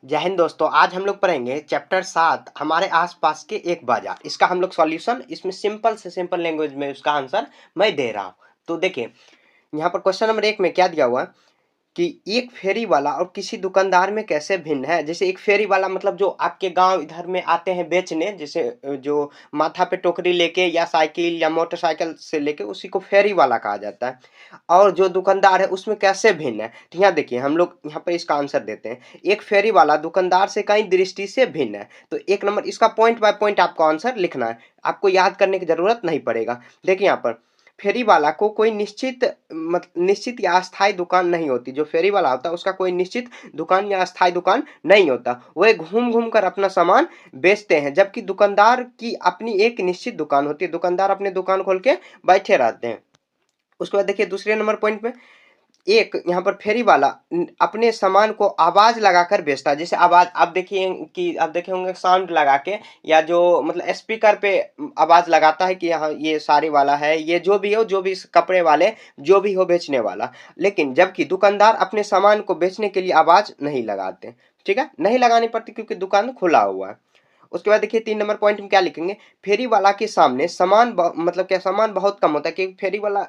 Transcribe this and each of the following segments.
जय हिंद दोस्तों। आज हम लोग पढ़ेंगे चैप्टर 7 हमारे आसपास के एक बाजार। इसका हम लोग सॉल्यूशन इसमें सिंपल से सिंपल लैंग्वेज में उसका आंसर मैं दे रहा हूँ। तो देखिए यहाँ पर क्वेश्चन नंबर 1 में क्या दिया हुआ है कि एक फेरी वाला और किसी दुकानदार में कैसे भिन्न है। जैसे एक फेरी वाला मतलब जो आपके गांव इधर में आते हैं बेचने, जैसे जो माथा पे टोकरी लेके या साइकिल या मोटरसाइकिल से लेके, उसी को फेरी वाला कहा जाता है। और जो दुकानदार है उसमें कैसे भिन्न है, तो यहाँ देखिए हम लोग यहाँ पर इसका आंसर देते हैं। एक फेरी वाला दुकानदार से कई दृष्टि से भिन्न है। तो एक नंबर इसका पॉइंट बाय पॉइंट आपको आंसर लिखना है, आपको याद करने की जरूरत नहीं पड़ेगा। देखिए यहाँ पर फेरी वाला को कोई निश्चित या अस्थायी दुकान नहीं होती। जो फेरी वाला होता है उसका कोई निश्चित दुकान या अस्थायी दुकान नहीं होता, वह घूम घूम कर अपना सामान बेचते हैं। जबकि दुकानदार की अपनी एक निश्चित दुकान होती है, दुकानदार अपनी दुकान खोल के बैठे रहते हैं। उसके बाद देखिए दूसरे नंबर पॉइंट में एक यहाँ पर फेरी वाला अपने सामान को आवाज लगाकर बेचता है। जैसे आवाज आप देखे होंगे साउंड लगा के, या जो मतलब स्पीकर पे आवाज लगाता है कि यहाँ ये साड़ी वाला है, ये जो भी हो, जो भी कपड़े वाले जो भी हो बेचने वाला। लेकिन जबकि दुकानदार अपने सामान को बेचने के लिए आवाज नहीं लगाते। ठीक है, नहीं लगानी पड़ती क्योंकि दुकान खुला हुआ है। उसके बाद देखिए 3 नंबर पॉइंट में क्या लिखेंगे, फेरी वाला के सामने मतलब क्या सामान बहुत कम होता है। क्योंकि फेरी वाला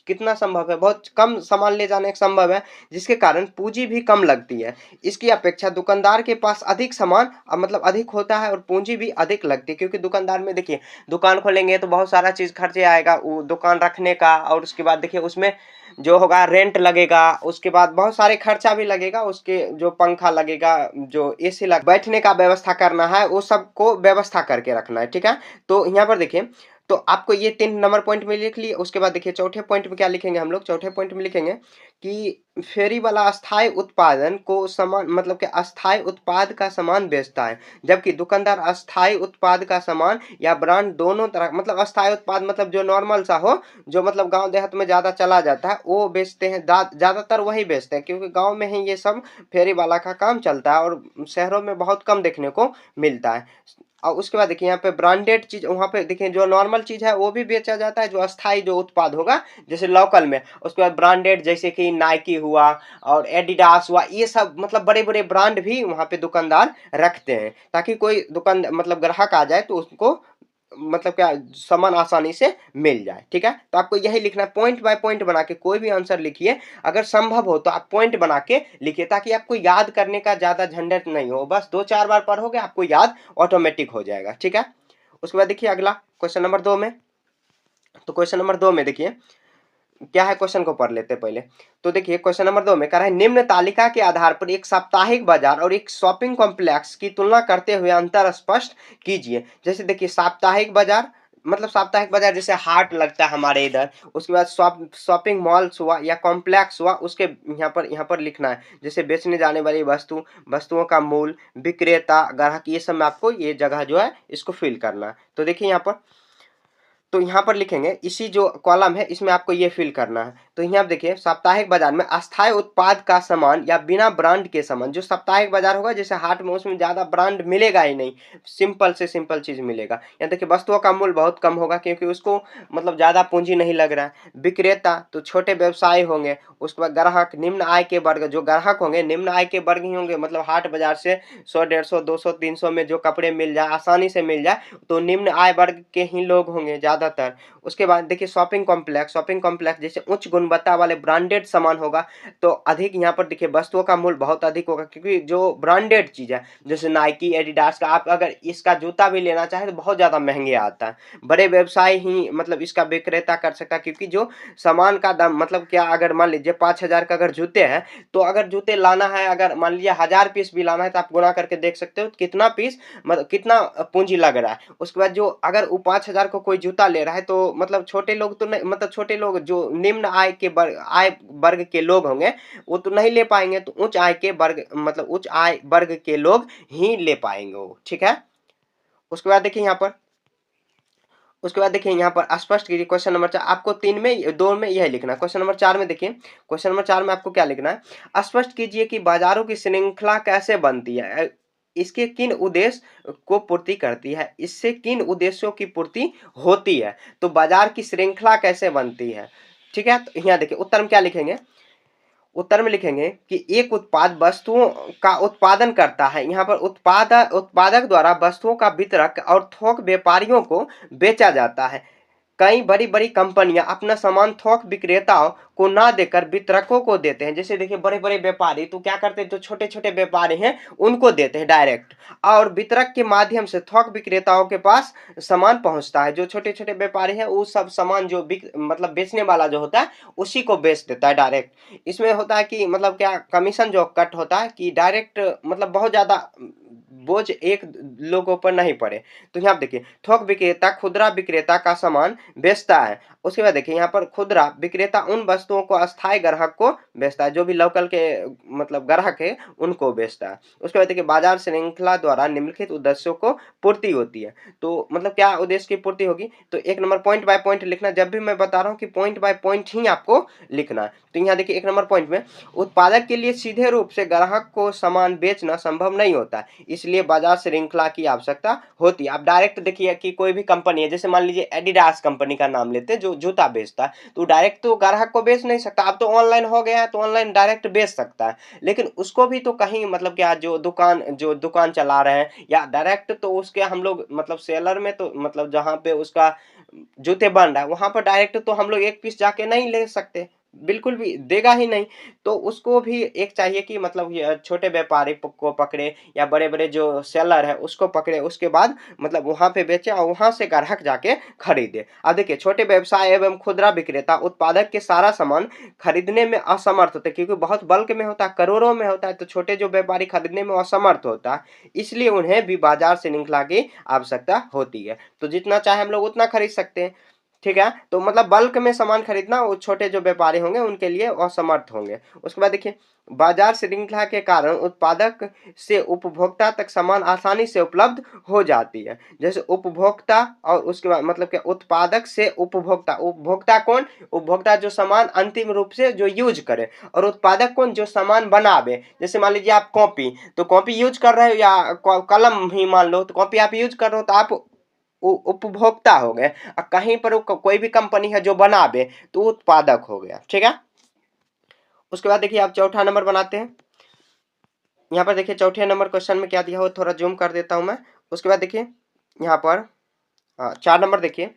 कितना संभव है, बहुत कम सामान ले जाने संभव है, जिसके कारण पूंजी भी कम लगती है। इसकी अपेक्षा दुकानदार के पास अधिक सामान मतलब अधिक होता है और पूंजी भी अधिक लगती है। क्योंकि दुकानदार में देखिए दुकान खोलेंगे तो बहुत सारा चीज खर्चे आएगा वो दुकान रखने का, और उसके बाद देखिए उसमें जो होगा रेंट लगेगा, उसके बाद बहुत सारे खर्चा भी लगेगा, उसके जो पंखा लगेगा, जो एसी लग बैठने का व्यवस्था करना है, वो सबको व्यवस्था करके रखना है। ठीक है, तो यहाँ पर देखिए तो आपको ये 3 नंबर पॉइंट में लिख लिए। उसके बाद देखिए चौथे पॉइंट में क्या लिखेंगे हम लोग, चौथे पॉइंट में लिखेंगे कि फेरी वाला अस्थायी उत्पादन को सामान मतलब कि अस्थायी उत्पाद का सामान बेचता है, जबकि दुकानदार अस्थायी उत्पाद का सामान या ब्रांड दोनों तरह मतलब अस्थायी उत्पाद मतलब जो नॉर्मल सा हो, जो मतलब गांव देहात में ज्यादा चला जाता है वो बेचते हैं। ज्यादातर वही बेचते हैं क्योंकि गांव में ही ये सब फेरी वाला का काम चलता है और शहरों में बहुत कम देखने को मिलता है। और उसके बाद देखिए यहाँ पे ब्रांडेड चीज, वहां पे देखिए जो नॉर्मल चीज है वो भी बेचा जाता है, जो अस्थाई जो उत्पाद होगा जैसे लोकल में। उसके बाद ब्रांडेड जैसे कि नाइकी हुआ और एडिडास हुआ, ये सब मतलब बड़े बड़े ब्रांड भी वहां पे दुकानदार रखते हैं, ताकि कोई दुकान मतलब ग्राहक आ जाए तो उसको मतलब क्या सामान आसानी से मिल जाए। ठीक है, तो आपको यही लिखना है, पॉइंट बाय पॉइंट बना के कोई भी आंसर लिखिए। अगर संभव हो तो आप पॉइंट बना के लिखिए, ताकि आपको याद करने का ज्यादा झंझट नहीं हो। बस 2-4 बार पढ़ोगे आपको याद ऑटोमेटिक हो जाएगा। ठीक है, उसके बाद देखिए अगला क्वेश्चन नंबर 2 में। तो क्वेश्चन नंबर 2 में देखिए क्या है, क्वेश्चन को पढ़ लेते हैं पहले। तो देखिए क्वेश्चन नंबर 2 में कह रहा है, निम्न तालिका के आधार पर एक साप्ताहिक बाजार और एक शॉपिंग कॉम्प्लेक्स की तुलना करते हुए अंतर स्पष्ट कीजिए। जैसे देखिए साप्ताहिक बाजार मतलब साप्ताहिक बाजार जैसे हाट लगता है हमारे इधर। उसके बाद शॉपिंग मॉल्स हुआ या कॉम्प्लेक्स हुआ, उसके यहाँ पर लिखना है जैसे बेचने जाने वाली वस्तुओं का मूल, विक्रेता, ग्राहक, ये सब में आपको ये जगह जो है इसको फिल करना है। तो देखिए यहाँ पर तो यहाँ पर लिखेंगे, इसी जो कॉलम है इसमें आपको ये फिल करना है। तो यहाँ आप देखिए साप्ताहिक बाजार में अस्थायी उत्पाद का सामान या बिना ब्रांड के सामान। जो साप्ताहिक बाजार होगा जैसे हाट में, उसमें ज्यादा ब्रांड मिलेगा ही नहीं, सिंपल से सिंपल चीज मिलेगा। यहाँ देखिए वस्तुओं का मूल्य बहुत कम होगा क्योंकि उसको मतलब ज्यादा पूंजी नहीं लग रहा है। विक्रेता तो छोटे व्यवसाय होंगे। उसके बाद ग्राहक निम्न आय के वर्ग, जो ग्राहक होंगे निम्न आय के वर्ग ही होंगे, मतलब हाट बाजार से 100, 150, 200, 300 में जो कपड़े मिल जाए आसानी से मिल जाए तो निम्न आय वर्ग के ही लोग होंगे ज्यादातर। उसके बाद देखिए शॉपिंग कॉम्प्लेक्स जैसे उच्च गुणवत्ता वाले ब्रांडेड सामान होगा, तो अधिक यहाँ पर देखिए वस्तुओं का मूल्य बहुत अधिक होगा, क्योंकि जो ब्रांडेड चीज है जैसे नाइकी एडिडास का, आप अगर इसका जूता भी लेना चाहे तो बहुत ज्यादा महंगे आता है। बड़े व्यवसाय ही मतलब इसका विक्रेता कर सकता है, क्योंकि जो सामान का दाम मतलब क्या, अगर मान लीजिए 5,000 का अगर जूते हैं, तो अगर जूते लाना है, अगर मान लीजिए 1,000 पीस भी लाना है, तो आप गुणा करके देख सकते हो कितना पीस मतलब कितना पूंजी लग रहा है। उसके बाद जो अगर वो 5,000 को कोई जूता ले रहा है, तो मतलब छोटे लोग तो नहीं, मतलब छोटे लोग जो निम्न आय वर्ग के लोग होंगे वो तो नहीं ले पाएंगे, तो उच्च आय के वर्ग मतलब उच्च आय वर्ग के लोग ही ले पाएंगे वो। ठीक है, उसके बाद देखिए यहाँ पर स्पष्ट कीजिए। क्वेश्चन नंबर 4 आपको 3 में 2 में यह लिखना है। क्वेश्चन नंबर 4 में देखिए, क्वेश्चन नंबर 4 में आपको क्या लिखना है, स्पष्ट कीजिए कि बाजारों की श्रृंखला कैसे बनती है, इसके किन उद्देश्य को पूर्ति करती है, इससे किन उद्देश्यों की पूर्ति होती है। तो बाजार की श्रृंखला कैसे बनती है। ठीक है, तो यहाँ देखिए उत्तर में क्या लिखेंगे, उत्तर में लिखेंगे कि एक उत्पाद वस्तुओं का उत्पादन करता है। यहाँ पर उत्पादक द्वारा वस्तुओं का वितरक और थोक व्यापारियों को बेचा जाता है। कई बड़ी बड़ी कंपनियां अपना सामान थोक विक्रेताओं को ना देकर वितरकों को देते हैं। जैसे देखिए बड़े बड़े व्यापारी तो क्या करते हैं, जो छोटे छोटे व्यापारी हैं उनको देते हैं डायरेक्ट, और वितरक के माध्यम से थोक विक्रेताओं के पास सामान पहुंचता है। जो छोटे छोटे व्यापारी हैं वो सब सामान जो मतलब बेचने वाला जो होता है उसी को बेच देता है डायरेक्ट। इसमें होता है कि मतलब क्या कमीशन जो कट होता है कि डायरेक्ट मतलब बहुत ज्यादा बोझ एक लोगों पर नहीं पड़े। तो यहाँ देखिए थोक विक्रेता खुदरा विक्रेता का सामान बेचता है। उसके बाद देखिए यहाँ पर खुदरा विक्रेता उन वस्तुओं को अस्थायी ग्राहक को बेचता है, जो भी लोकल के मतलब ग्राहक है उनको बेचता है। उसके बाद देखिए बाजार श्रृंखला द्वारा निम्नलिखित उद्देश्यों को पूर्ति होती है। तो मतलब क्या उद्देश्य की पूर्ति होगी, तो एक नंबर पॉइंट बाय पॉइंट लिखना। जब भी मैं बता रहा हूँ कि पॉइंट बाय पॉइंट ही आपको लिखना है। तो यहाँ देखिए एक नंबर पॉइंट में उत्पादक के लिए सीधे रूप से ग्राहक को सामान बेचना संभव नहीं होता, इसलिए बाजार श्रृंखला की आवश्यकता होती है। आप डायरेक्ट देखिए कि कोई भी कंपनी है, जैसे मान लीजिए एडिडास कंपनी का नाम लेते हैं जो जूता बेचता है, तो डायरेक्ट तो ग्राहक को बेच नहीं सकता। अब तो ऑनलाइन हो गया है तो ऑनलाइन डायरेक्ट बेच सकता है, लेकिन उसको भी तो कहीं मतलब क्या जो दुकान चला रहे हैं या डायरेक्ट तो उसके हम लोग मतलब सेलर में तो मतलब जहाँ पे उसका जूते बन रहा है वहां पर डायरेक्ट तो हम लोग एक पीस जाके नहीं ले सकते, बिल्कुल भी देगा ही नहीं। तो उसको भी एक चाहिए कि मतलब ये छोटे व्यापारी को पकड़े या बड़े बड़े जो सेलर है उसको पकड़े, उसके बाद मतलब वहां पे बेचे और वहां से ग्राहक जाके खरीदे। अब देखिए छोटे व्यवसाय एवं खुदरा विक्रेता उत्पादक के सारा सामान खरीदने में असमर्थ होते हैं, क्योंकि बहुत बल्क में होता है, करोड़ों में होता है, तो छोटे जो व्यापारी खरीदने में असमर्थ होता है, इसलिए उन्हें भी बाजार श्रृंखला की आवश्यकता होती है। तो जितना चाहे हम लोग उतना खरीद सकते हैं, ठीक है। तो मतलब बल्क में सामान खरीदना वो छोटे जो व्यापारी होंगे उनके लिए असमर्थ होंगे। उसके बाद देखिए बाजार श्रृंखला के कारण उत्पादक से उपभोक्ता तक सामान आसानी से उपलब्ध हो जाती है। जैसे उपभोक्ता और उसके बाद मतलब क्या उत्पादक से उपभोक्ता, उपभोक्ता कौन, उपभोक्ता जो सामान अंतिम रूप से जो यूज करे, और उत्पादक कौन, जो सामान बनावे। जैसे मान लीजिए आप कॉपी, तो कॉपी यूज कर रहे हो या कलम ही मान लो, तो कॉपी आप यूज कर रहे हो तो आप उपभोक्ता हो गए। कहीं पर कोई भी कंपनी है जो बनावे तो उत्पादक हो गया, ठीक है। उसके बाद देखिए आप चौथा नंबर बनाते हैं। यहाँ पर देखिए चौथे नंबर क्वेश्चन में क्या दिया हो, थोड़ा जूम कर देता हूं मैं। उसके बाद देखिए यहाँ पर 4 नंबर देखिए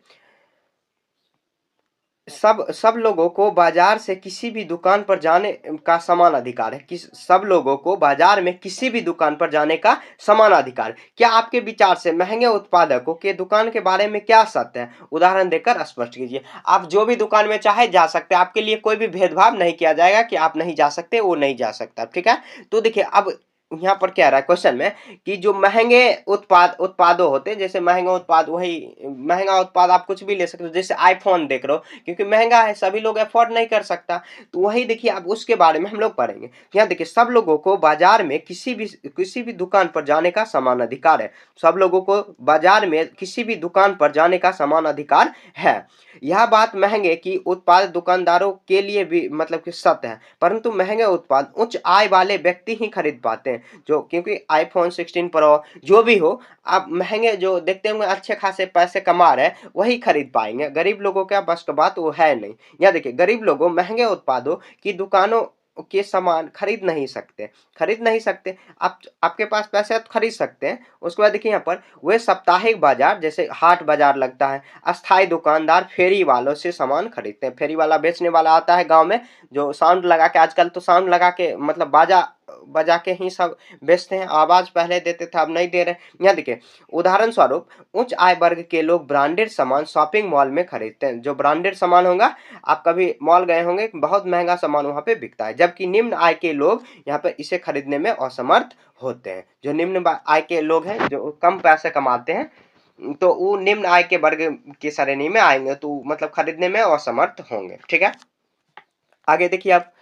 सब लोगों को बाजार से किसी भी दुकान पर जाने का समान अधिकार है। सब लोगों को बाजार में किसी भी दुकान पर जाने का समान अधिकार। क्या आपके विचार से महंगे उत्पादकों के दुकान के बारे में क्या सत्य है, उदाहरण देकर स्पष्ट कीजिए। आप जो भी दुकान में चाहे जा सकते हैं, आपके लिए कोई भी भेदभाव नहीं किया जाएगा कि आप नहीं जा सकते, वो नहीं जा सकता, ठीक है। तो देखिए अब यहाँ पर क्या रहा है क्वेश्चन में कि जो महंगे उत्पादों होते हैं, जैसे महंगा उत्पाद, वही महंगा उत्पाद आप कुछ भी ले सकते हो, जैसे आईफोन देख रहे हो, क्योंकि महंगा है सभी लोग अफोर्ड नहीं कर सकता। तो वही देखिए अब उसके बारे में हम लोग पढ़ेंगे। यहाँ देखिए सब लोगों को बाजार में किसी भी दुकान पर जाने का समान अधिकार है। सब लोगों को बाजार में किसी भी दुकान पर जाने का समान अधिकार है। यह बात महंगे की उत्पाद दुकानदारों के लिए भी मतलब कि सत्य है, परंतु महंगे उत्पाद उच्च आय वाले व्यक्ति ही खरीद पाते हैं। जो क्योंकि आईफोन 16 प्रो जो भी हो, आप महंगे जो देखते होंगे अच्छे खासे पैसे कमा रहे हैं वही खरीद पाएंगे। गरीब लोगों का बस का बात वो है नहीं। यहाँ देखिए गरीब लोगों महंगे उत्पादों की दुकानों के सामान खरीद नहीं सकते। आप आपके पास पैसे है तो खरीद सकते हैं। उसके बाद देखिए यहाँ पर वे साप्ताहिक बाजार जैसे हाट बाजार लगता है, अस्थायी दुकानदार फेरी वालों से सामान खरीदते हैं। फेरी वाला बेचने वाला आता है गांव में, जो साउंड लगा के, आजकल तो साउंड लगा के मतलब बाजा बजा के ही सब बेचते हैं। आवाज पहले देते थे अब नहीं दे रहे। यहाँ देखिए उदाहरण स्वरूप उच्च आय वर्ग के लोग ब्रांडेड सामान शॉपिंग मॉल में खरीदते हैं। जो ब्रांडेड सामान होगा, आप कभी मॉल गए होंगे, बहुत महंगा सामान वहां पे बिकता है, जबकि निम्न आय के लोग यहाँ पे इसे खरीदने में असमर्थ होते हैं। जो निम्न आय के लोग हैं जो कम पैसे कमाते हैं, तो वो निम्न आय के वर्ग की श्रेणी में आएंगे, तो मतलब खरीदने में असमर्थ होंगे, ठीक है। आगे देखिए आप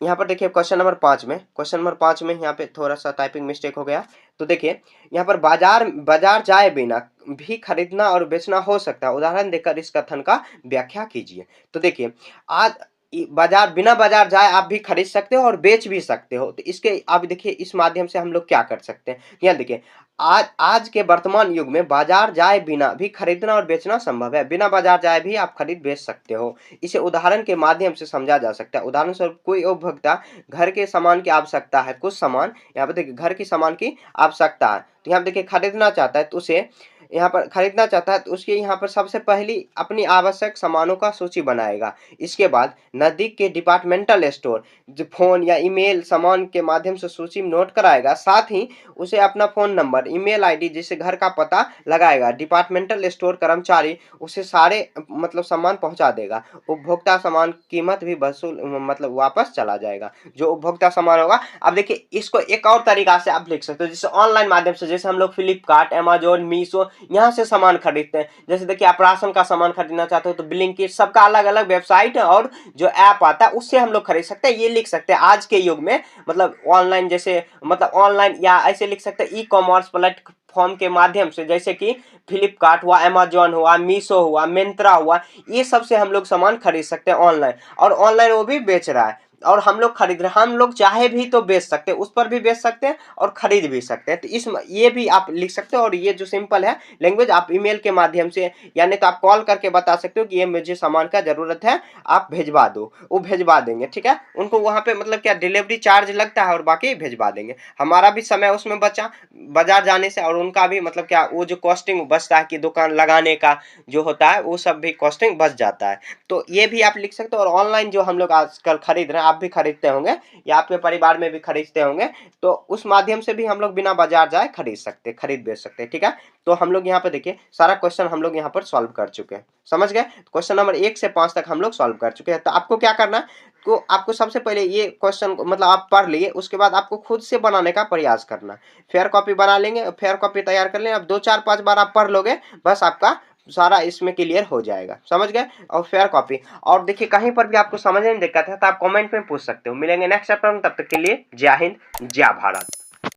यहाँ पर देखिए क्वेश्चन नंबर 5 में यहाँ पे थोड़ा सा टाइपिंग मिस्टेक हो गया। तो देखिए यहाँ पर बाजार जाए बिना भी खरीदना और बेचना हो सकता है, उदाहरण देकर इस कथन का व्याख्या कीजिए। तो देखिए आज बाजार बिना बाजार जाए आप भी खरीद सकते हो और बेच भी सकते हो। तो इसके अब देखिए इस माध्यम से हम लोग क्या कर सकते हैं, यहाँ देखिए आज आज के वर्तमान युग में बाजार जाए बिना भी खरीदना और बेचना संभव है। बिना बाजार जाए भी आप खरीद बेच सकते हो। इसे उदाहरण के माध्यम से समझा जा सकता है। उदाहरण स्वरूप कोई उपभोक्ता घर के सामान की आवश्यकता है, कुछ सामान यहाँ पर देखिए घर के सामान की आवश्यकता है, तो यहाँ देखिए खरीदना चाहता है, तो उसे यहाँ पर खरीदना चाहता है तो उसके यहाँ पर सबसे पहली अपनी आवश्यक सामानों का सूची बनाएगा। इसके बाद नजदीक के डिपार्टमेंटल स्टोर जो फोन या ईमेल सामान के माध्यम से सूची में नोट कराएगा। साथ ही उसे अपना फोन नंबर, ईमेल आईडी, जिससे घर का पता लगाएगा। डिपार्टमेंटल स्टोर कर्मचारी उसे सारे मतलब सामान पहुंचा देगा। उपभोक्ता सामान कीमत भी वसूल मतलब वापस चला जाएगा जो उपभोक्ता सामान होगा। अब देखिए इसको एक और तरीका से आप लिख सकते हो, जैसे ऑनलाइन माध्यम से, जैसे हम लोग फ्लिपकार्ट, अमेजोन, मीशो यहाँ से सामान खरीदते हैं। जैसे देखिए आप राशन का सामान खरीदना चाहते हो तो ब्लिंकिट, सबका अलग अलग वेबसाइट और जो ऐप आता है उससे हम लोग खरीद सकते हैं। ये लिख सकते हैं आज के युग में, मतलब ऑनलाइन, जैसे मतलब ऑनलाइन, या ऐसे लिख सकते हैं ई कॉमर्स प्लेटफॉर्म के माध्यम से, जैसे कि फ्लिपकार्ट हुआ, अमेजोन हुआ, मीशो हुआ, मिंत्रा हुआ, ये सब से हम लोग सामान खरीद सकते हैं ऑनलाइन। और ऑनलाइन वो भी बेच रहा है और हम लोग खरीद रहे हैं। हम लोग चाहे भी तो बेच सकते हैं, उस पर भी बेच सकते हैं और खरीद भी सकते हैं। तो इस ये भी आप लिख सकते हो। और ये जो सिंपल है लैंग्वेज, आप ईमेल के माध्यम से, यानी तो आप कॉल करके बता सकते हो कि ये मुझे सामान का जरूरत है, आप भेजवा दो, वो भेजवा देंगे। ठीक है, उनको वहां पे मतलब क्या डिलीवरी चार्ज लगता है और बाकी भेजवा देंगे। हमारा भी समय उसमें बचा बाजार जाने से, और उनका भी मतलब क्या वो जो कॉस्टिंग बचता है कि दुकान लगाने का जो होता है वो सब भी कॉस्टिंग बच जाता है। तो ये भी आप लिख सकते हो। और ऑनलाइन जो हम लोग आजकल खरीद रहे हैं, आप भी खरीदते होंगे या आपके परिवार में भी खरीदते होंगे, तो उस माध्यम से भी हम लोग बिना बाजार जाए खरीद सकते, खरीद बेच सकते हैं। ठीक है, तो हम लोग यहाँ पे देखिए सारा क्वेश्चन हम लोग यहाँ पर सॉल्व कर चुके हैं। समझ गए? क्वेश्चन नंबर 1 से 5 तक हम लोग सॉल्व कर चुके हैं। तो आपको क्या करना है, तो आपको सबसे पहले ये क्वेश्चन मतलब आप पढ़ लिए, उसके बाद आपको खुद से बनाने का प्रयास करना। फेयर कॉपी बना लेंगे, फेयर कॉपी तैयार कर लेंगे। अब 2 4 5 बार आप पढ़ लोगे, बस आपका सारा इसमें क्लियर हो जाएगा। समझ गए? और फेयर कॉपी, और देखिए कहीं पर भी आपको समझ में दिक्कत है तो आप कमेंट में पूछ सकते हो। मिलेंगे नेक्स्ट चैप्टर में, तब तक के लिए जय हिंद, जय भारत।